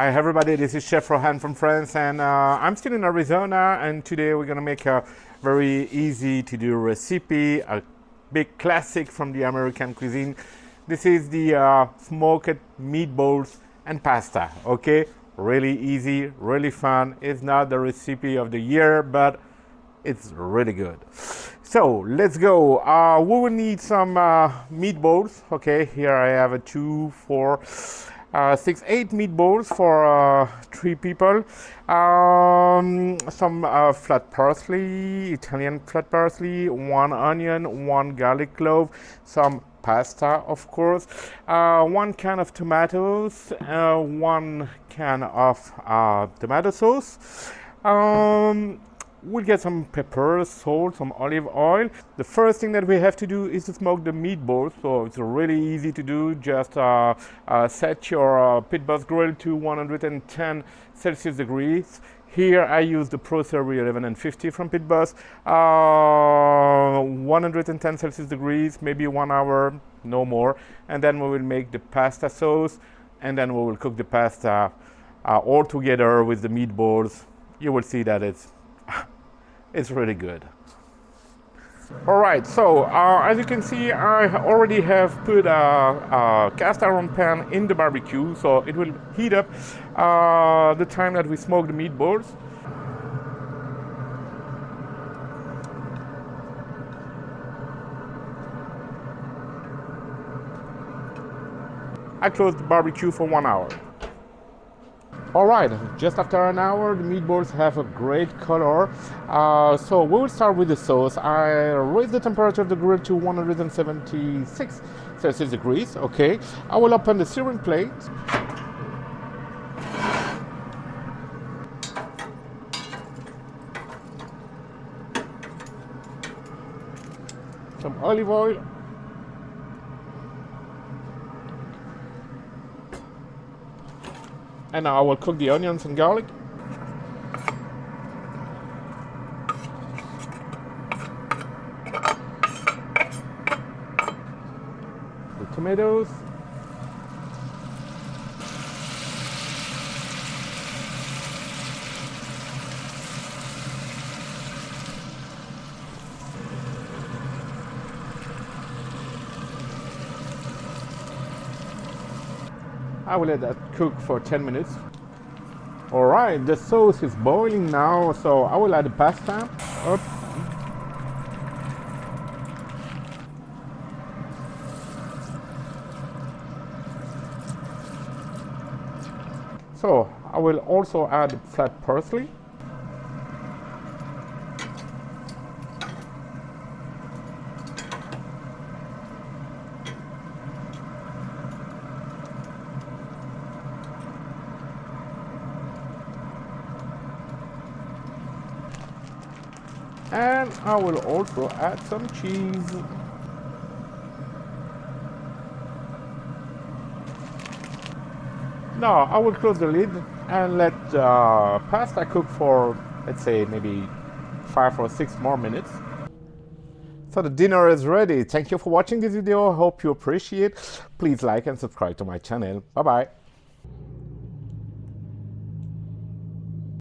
Hi everybody, this is Chef Rohan from France, and I'm still in Arizona, and today we're gonna make a very easy to do recipe, a big classic from the American cuisine. This is the smoked meatballs and pasta, okay? Really easy, really fun. It's not the recipe of the year, but it's really good. So let's go. We will need some meatballs, okay? Here I have a 2, 4, 6, 8 meatballs for 3 people. Some flat parsley, Italian flat parsley, 1 onion, 1 garlic clove, some pasta, of course, 1 can of tomatoes, 1 can of tomato sauce. We'll get some pepper, salt, some olive oil. The first thing that we have to do is to smoke the meatballs. So it's really easy to do. Just set your pit boss grill to 110 Celsius degrees. Here I use the Pro Series 1150 from Pit Boss. 110 Celsius degrees, maybe 1 hour, no more. And then we will make the pasta sauce, and then we will cook the pasta all together with the meatballs. You will see that it's really good. All right, so as you can see, I already have put a cast iron pan in the barbecue, so it will heat up the time that we smoke the meatballs. I close the barbecue for 1 hour. All right, just after an hour, the meatballs have a great color. So we will start with the sauce. I raise the temperature of the grill to 176 Celsius degrees, okay. I will open the searing plate. Some olive oil. And now I will cook the onions and garlic. The tomatoes. I will let that cook for 10 minutes. All right, the sauce is boiling now, so I will add the pasta. Oops. So I will also add flat parsley. And I will also add some cheese. Now I will close the lid and let the pasta cook for, let's say, maybe 5 or 6 more minutes. So the dinner is ready. Thank you for watching this video. I hope you appreciate. Please like and subscribe to my channel. Bye bye.